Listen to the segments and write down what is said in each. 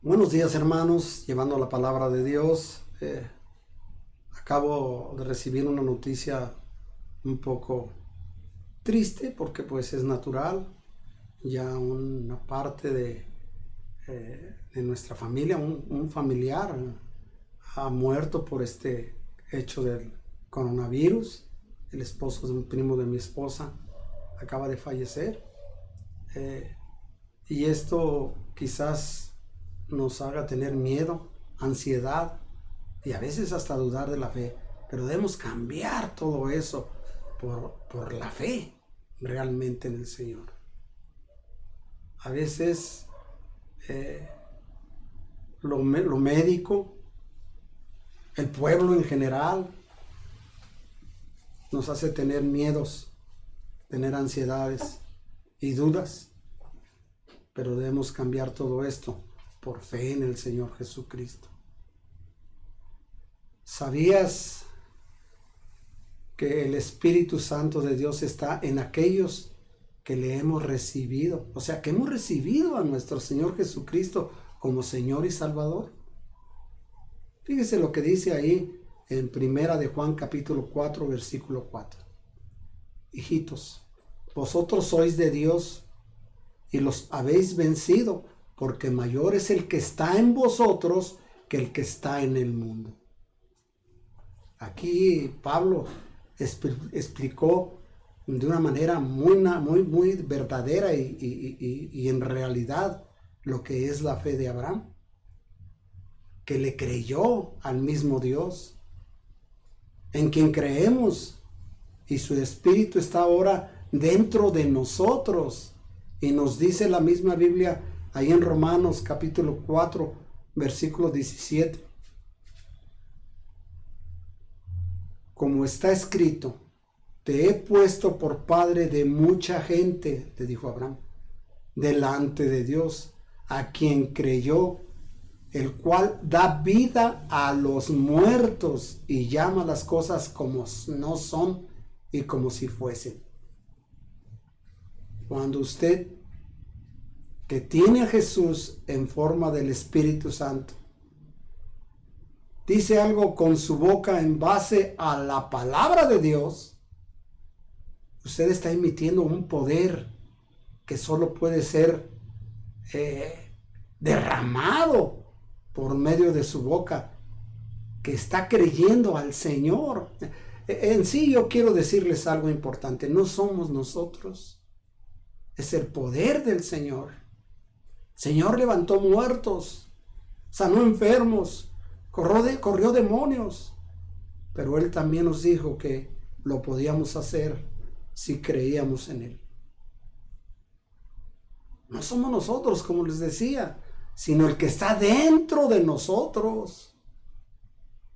Buenos días, hermanos, llevando la palabra de Dios. Acabo de recibir una noticia un poco triste porque pues es natural. Ya una parte de nuestra familia, un familiar ha muerto por este hecho del coronavirus. El esposo de un primo de mi esposa acaba de fallecer. Y esto quizás nos haga tener miedo, ansiedad y a veces hasta dudar de la fe. Pero debemos cambiar todo eso por la fe realmente en el Señor. A veces lo médico, el pueblo en general, nos hace tener miedos, tener ansiedades y dudas. Pero debemos cambiar todo esto por fe en el Señor Jesucristo. ¿Sabías que el Espíritu Santo de Dios está en aquellos que le hemos recibido? O sea, que hemos recibido a nuestro Señor Jesucristo como Señor y Salvador. Fíjese lo que dice ahí en Primera de Juan capítulo 4, versículo 4. Hijitos, vosotros sois de Dios y los habéis vencido, porque mayor es el que está en vosotros que el que está en el mundo. Aquí Pablo explicó de una manera muy verdadera y en realidad lo que es la fe de Abraham, que le creyó al mismo Dios, en quien creemos, y su Espíritu está ahora dentro de nosotros. Y nos dice la misma Biblia ahí en Romanos capítulo 4, versículo 17. Como está escrito, te he puesto por padre de mucha gente, le dijo Abraham, delante de Dios, a quien creyó, el cual da vida a los muertos y llama las cosas como no son y como si fuesen. Cuando usted, que tiene a Jesús en forma del Espíritu Santo, dice algo con su boca en base a la palabra de Dios, usted está emitiendo un poder que solo puede ser derramado por medio de su boca, que está creyendo al Señor. En sí yo quiero decirles algo importante, no somos nosotros, es el poder del Señor. El Señor levantó muertos, sanó enfermos, corrió demonios, pero Él también nos dijo que lo podíamos hacer si creíamos en Él. No somos nosotros, como les decía, sino el que está dentro de nosotros.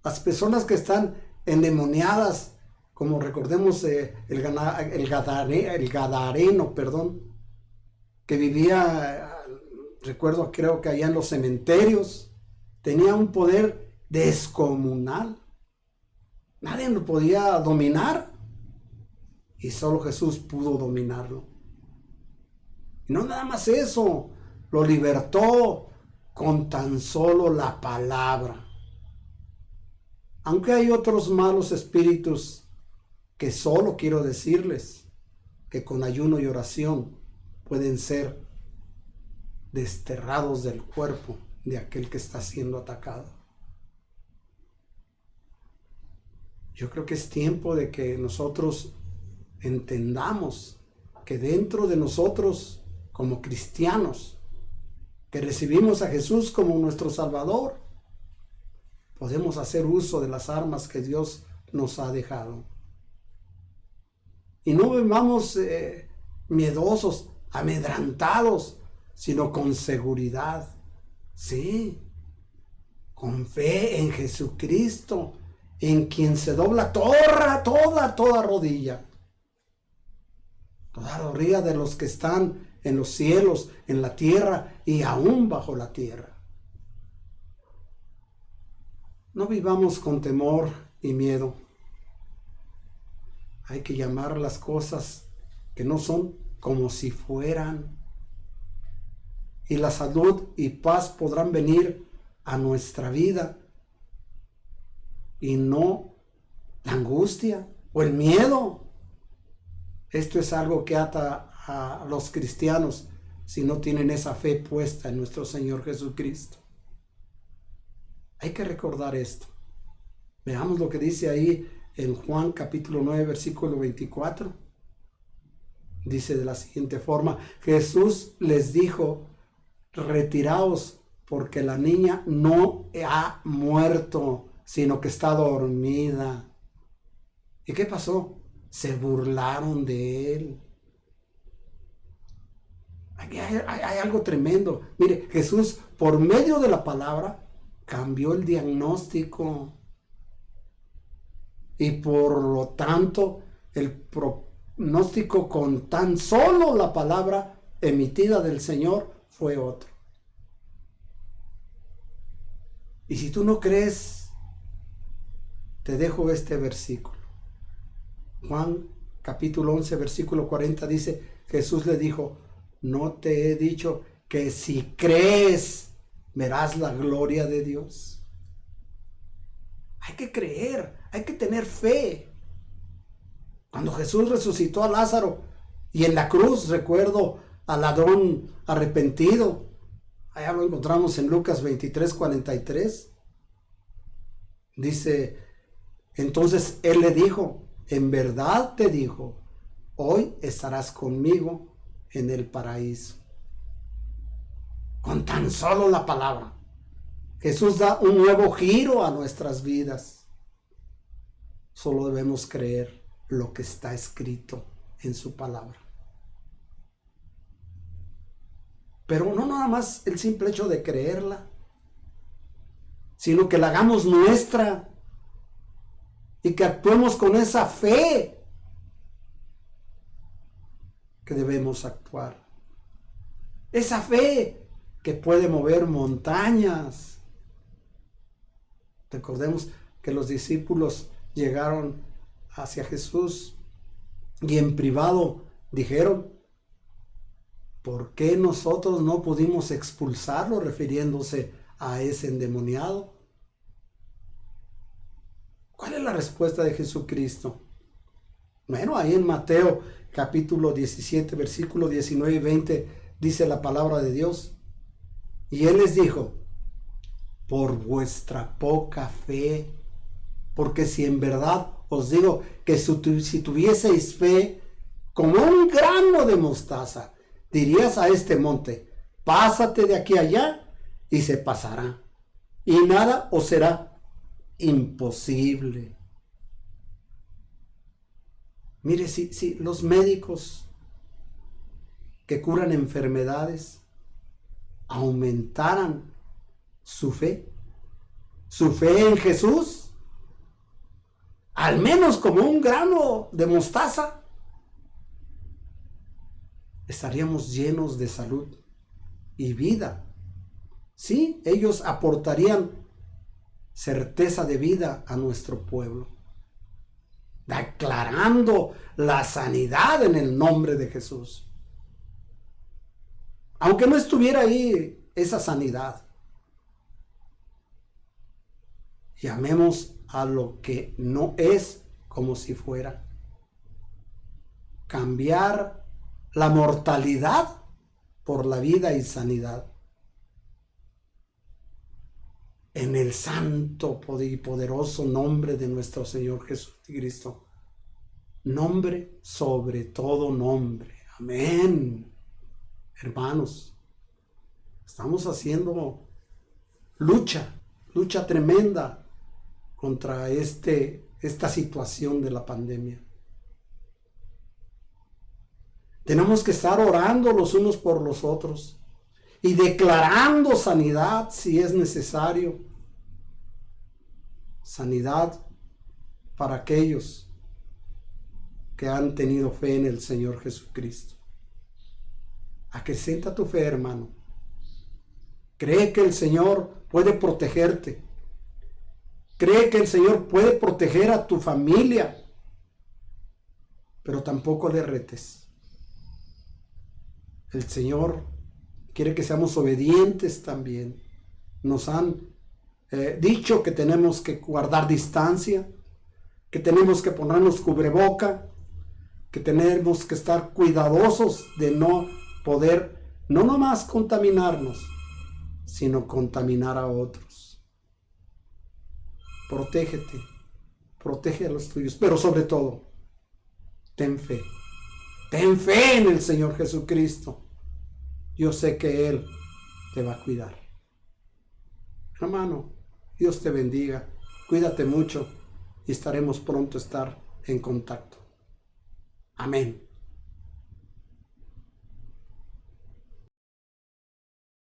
Las personas que están endemoniadas, como recordemos el Gadareno, que vivía, recuerdo, creo que allá en los cementerios, tenía un poder descomunal. Nadie lo podía dominar y solo Jesús pudo dominarlo. Y no nada más eso, lo libertó con tan solo la palabra. Aunque hay otros malos espíritus que solo quiero decirles que con ayuno y oración pueden ser desterrados del cuerpo de aquel que está siendo atacado. Yo creo que es tiempo de que nosotros entendamos que dentro de nosotros, como cristianos, que recibimos a Jesús como nuestro Salvador, podemos hacer uso de las armas que Dios nos ha dejado. Y no vivamos miedosos, amedrantados, sino con seguridad. Sí, con fe en Jesucristo, en quien se dobla toda rodilla. Toda rodilla de los que están en los cielos, en la tierra y aún bajo la tierra. No vivamos con temor y miedo. Hay que llamar las cosas que no son como si fueran. y la salud y paz podrán venir a nuestra vida, y no la angustia o el miedo. Esto es algo que ata a los cristianos si no tienen esa fe puesta en nuestro Señor Jesucristo. Hay que recordar esto. Veamos lo que dice ahí en Juan capítulo 9, versículo 24. Dice de la siguiente forma: Jesús les dijo: retiraos, porque la niña no ha muerto, sino que está dormida. ¿Y qué pasó? Se burlaron de él. Aquí hay algo tremendo. Mire, Jesús, por medio de la palabra, cambió el diagnóstico. Y por lo tanto, el pronóstico con tan solo la palabra emitida del Señor fue otro. Y si tú no crees, te dejo este versículo. Juan capítulo 11, versículo 40 dice: Jesús le dijo: ¿no te he dicho que si crees verás la gloria de Dios? Hay que creer, hay que tener fe. Cuando Jesús resucitó a Lázaro y en la cruz, recuerdo al ladrón arrepentido, allá lo encontramos en Lucas 23, 43. Dice, entonces él le dijo: en verdad te digo, hoy estarás conmigo en el paraíso. Con tan solo la palabra, Jesús da un nuevo giro a nuestras vidas. Solo debemos creer lo que está escrito en su palabra. Pero no nada más el simple hecho de creerla, sino que la hagamos nuestra y que actuemos con esa fe que debemos actuar. Esa fe que puede mover montañas. Recordemos que los discípulos llegaron hacia Jesús y en privado dijeron: ¿por qué nosotros no pudimos expulsarlo? Refiriéndose a ese endemoniado. ¿Cuál es la respuesta de Jesucristo? Bueno, ahí en Mateo capítulo 17, versículo 19 y 20 dice la palabra de Dios. Y él les dijo: por vuestra poca fe, porque si en verdad os digo que si tuvieseis fe como un grano de mostaza, dirías a este monte: pásate de aquí a allá, y se pasará, y nada os será imposible. Mire, si los médicos que curan enfermedades aumentaran su fe en Jesús, al menos como un grano de mostaza, estaríamos llenos de salud y vida. Sí, ellos aportarían certeza de vida a nuestro pueblo, declarando la sanidad en el nombre de Jesús. Aunque no estuviera ahí esa sanidad, llamemos a lo que no es como si fuera. Cambiar la mortalidad por la vida y sanidad. En el santo y poderoso nombre de nuestro Señor Jesucristo. Nombre sobre todo nombre. Amén. Hermanos, estamos haciendo lucha tremenda contra esta situación de la pandemia. Tenemos que estar orando los unos por los otros y declarando sanidad si es necesario. Sanidad para aquellos que han tenido fe en el Señor Jesucristo. Acrecenta tu fe, hermano. Cree que el Señor puede protegerte. Cree que el Señor puede proteger a tu familia. Pero tampoco le retes. El Señor quiere que seamos obedientes también. Nos han dicho que tenemos que guardar distancia, que tenemos que ponernos cubreboca, que tenemos que estar cuidadosos de no poder, no nomás contaminarnos, sino contaminar a otros. Protégete, protege a los tuyos, pero sobre todo, ten fe en el Señor Jesucristo. Yo sé que Él te va a cuidar. Hermano, Dios te bendiga, cuídate mucho y estaremos pronto a estar en contacto. Amén.